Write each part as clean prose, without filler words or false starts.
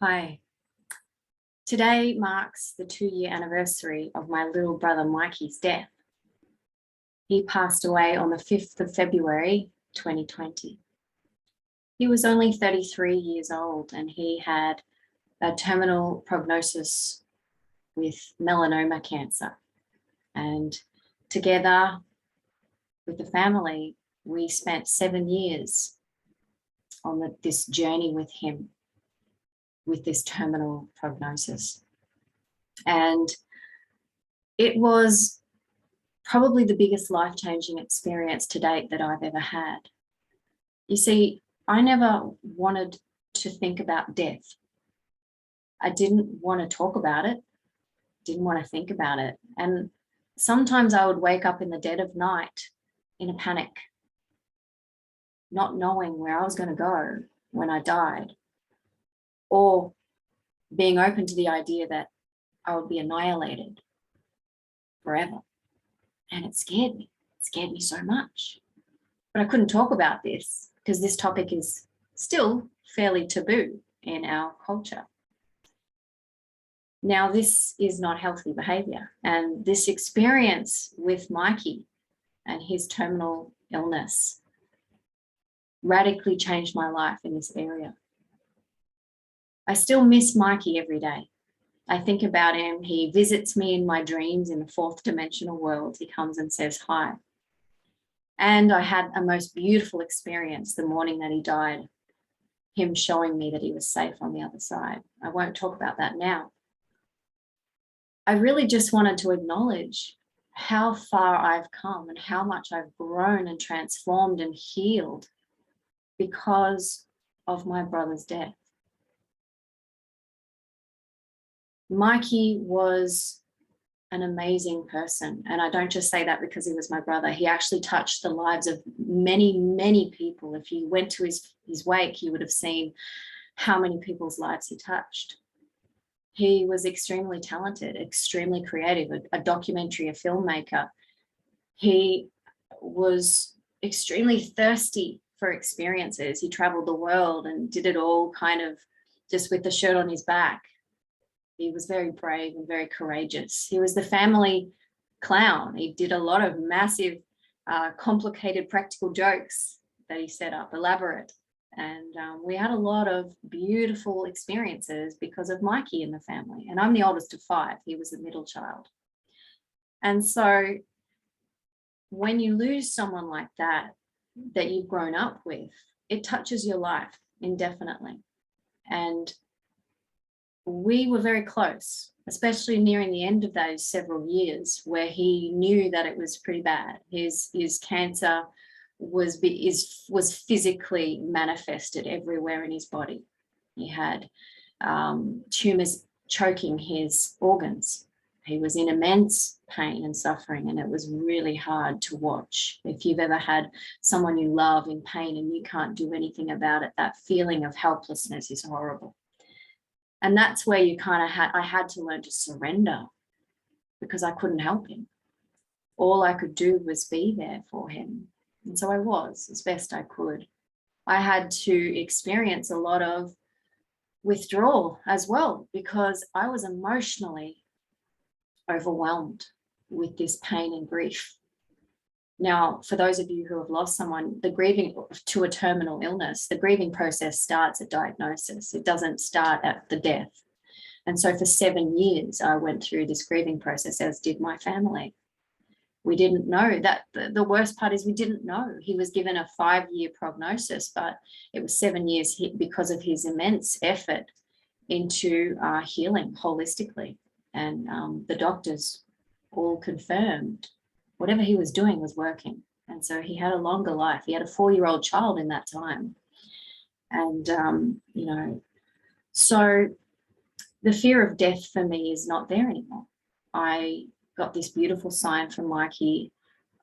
Hi. Today marks the 2-year anniversary of my little brother Mikey's death. He passed away on the 5th of February, 2020. He was only 33 years old and he had a terminal prognosis with melanoma cancer. And together with the family, we spent 7 years on this journey with him, with this terminal prognosis. And it was probably the biggest life-changing experience to date that I've ever had. You see, I never wanted to think about death. I didn't want to talk about it, didn't want to think about it. And sometimes I would wake up in the dead of night in a panic, not knowing where I was going to go when I died, or being open to the idea that I would be annihilated forever. And it scared me. It scared me so much. But I couldn't talk about this because this topic is still fairly taboo in our culture. Now, this is not healthy behavior. And this experience with Mikey and his terminal illness radically changed my life in this area. I still miss Mikey every day. I think about him. He visits me in my dreams in the fourth dimensional world. He comes and says hi. And I had a most beautiful experience the morning that he died, him showing me that he was safe on the other side. I won't talk about that now. I really just wanted to acknowledge how far I've come and how much I've grown and transformed and healed because of my brother's death. Mikey was an amazing person. And I don't just say that because he was my brother. He actually touched the lives of many, many people. If you went to his wake, you would have seen how many people's lives he touched. He was extremely talented, extremely creative, a documentary, a filmmaker. He was extremely thirsty for experiences. He traveled the world and did it all kind of just with the shirt on his back. He was very brave and very courageous. He was the family clown. He did a lot of massive, complicated practical jokes that he set up, elaborate. And we had a lot of beautiful experiences because of Mikey in the family. And I'm the oldest of 5. He was the middle child. And so when you lose someone like that you've grown up with, it touches your life indefinitely. And we were very close, especially nearing the end of those several years where he knew that it was pretty bad. His cancer was physically manifested everywhere in his body. He had tumors choking his organs. He was in immense pain and suffering, and it was really hard to watch. If you've ever had someone you love in pain and you can't do anything about it, that feeling of helplessness is horrible. And that's where I had to learn to surrender because I couldn't help him. All I could do was be there for him. And so I was as best I could. I had to experience a lot of withdrawal as well because I was emotionally overwhelmed with this pain and grief. Now, for those of you who have lost someone, the grieving to a terminal illness, the grieving process starts at diagnosis. It doesn't start at the death. And so for 7 years, I went through this grieving process, as did my family. We didn't know that. The worst part is we didn't know. He was given a 5-year prognosis, but it was 7 years because of his immense effort into healing holistically. And the doctors all confirmed whatever he was doing was working. And so he had a longer life. He had a 4-year-old child in that time. And, so the fear of death for me is not there anymore. I got this beautiful sign from Mikey,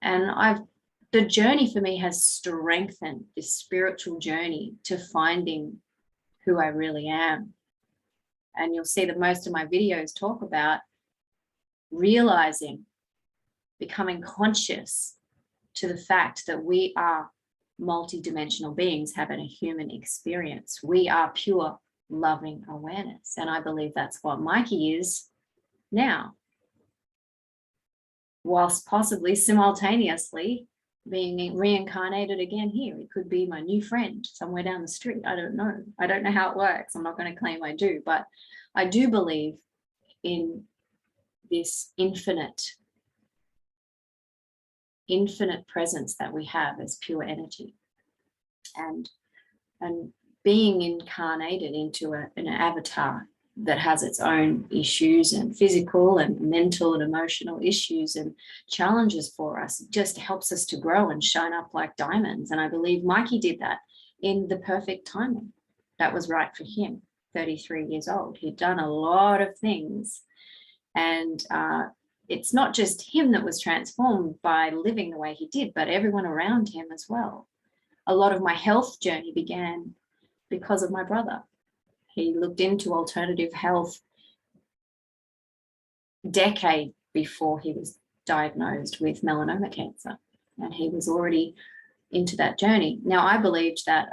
and the journey for me has strengthened, this spiritual journey to finding who I really am. And you'll see that most of my videos talk about realizing, becoming conscious to the fact that we are multidimensional beings having a human experience. We are pure loving awareness. And I believe that's what Mikey is now, whilst possibly simultaneously being reincarnated again here. It could be my new friend somewhere down the street. I don't know. I don't know how it works. I'm not going to claim I do, but I do believe in this infinite presence that we have as pure energy, and being incarnated into an avatar that has its own issues and physical and mental and emotional issues and challenges for us. It just helps us to grow and shine up like diamonds. And I believe Mikey did that in the perfect timing that was right for him. 33 years old, he'd done a lot of things, and it's not just him that was transformed by living the way he did, but everyone around him as well. A lot of my health journey began because of my brother. He looked into alternative health a decade before he was diagnosed with melanoma cancer, and he was already into that journey. Now, I believed that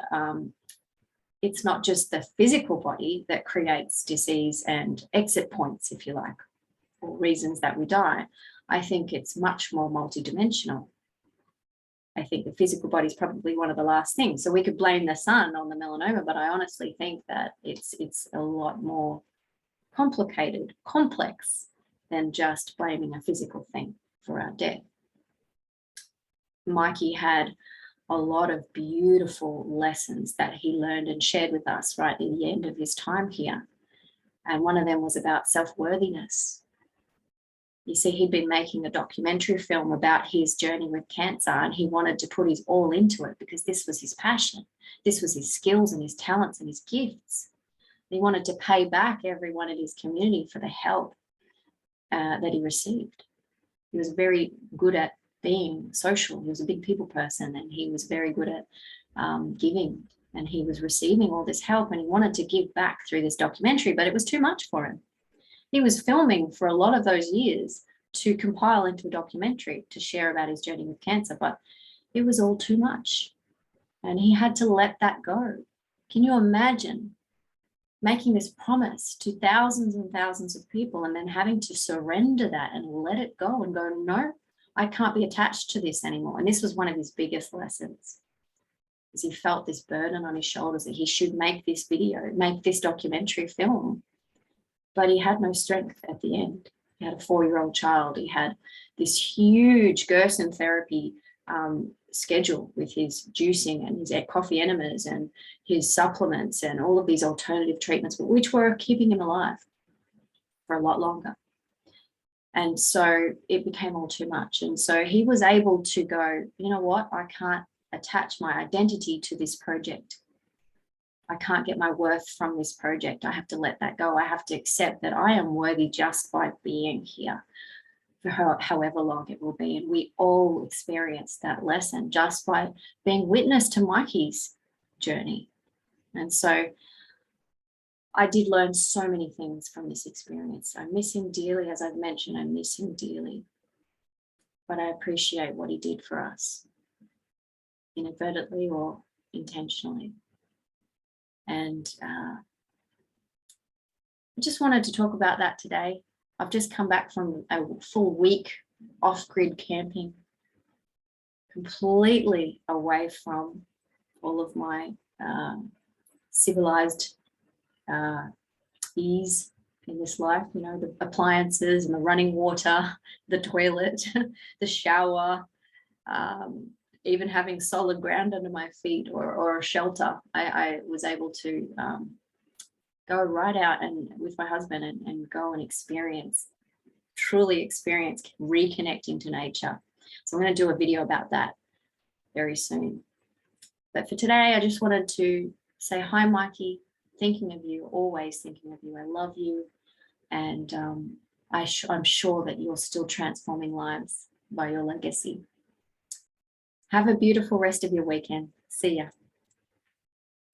it's not just the physical body that creates disease and exit points, if you like, or reasons that we die. I think it's much more multidimensional. I think the physical body is probably one of the last things. So we could blame the sun on the melanoma, but I honestly think that it's a lot more complicated, complex than just blaming a physical thing for our death. Mikey had a lot of beautiful lessons that he learned and shared with us right at the end of his time here. And one of them was about self-worthiness. You see, he'd been making a documentary film about his journey with cancer, and he wanted to put his all into it because this was his passion. This was his skills and his talents and his gifts. He wanted to pay back everyone in his community for the help that he received. He was very good at being social. He was a big people person, and he was very good at giving, and he was receiving all this help, and he wanted to give back through this documentary, but it was too much for him. He was filming for a lot of those years to compile into a documentary to share about his journey with cancer, but it was all too much, and he had to let that go. Can you imagine making this promise to thousands and thousands of people and then having to surrender that and let it go and go, no, I can't be attached to this anymore? And this was one of his biggest lessons, because he felt this burden on his shoulders that he should make this video, make this documentary film. But he had no strength at the end. He had a 4-year-old child. He had this huge Gerson therapy schedule with his juicing and his coffee enemas and his supplements and all of these alternative treatments, which were keeping him alive for a lot longer. And so it became all too much. And so he was able to go, you know what, I can't attach my identity to this project. I can't get my worth from this project. I have to let that go. I have to accept that I am worthy just by being here for however long it will be. And we all experience that lesson just by being witness to Mikey's journey. And so I did learn so many things from this experience. I miss him dearly. As I've mentioned, I miss him dearly. But I appreciate what he did for us, inadvertently or intentionally. And I just wanted to talk about that today. I've just come back from a full week off-grid camping, completely away from all of my civilized ease in this life, you know, the appliances and the running water, the toilet, the shower, even having solid ground under my feet or a shelter. I was able to go right out and with my husband and go and truly experience reconnecting to nature. So I'm going to do a video about that very soon. But for today, I just wanted to say hi, Mikey, thinking of you, always thinking of you. I love you. And I'm sure that you're still transforming lives by your legacy. Have a beautiful rest of your weekend. See ya.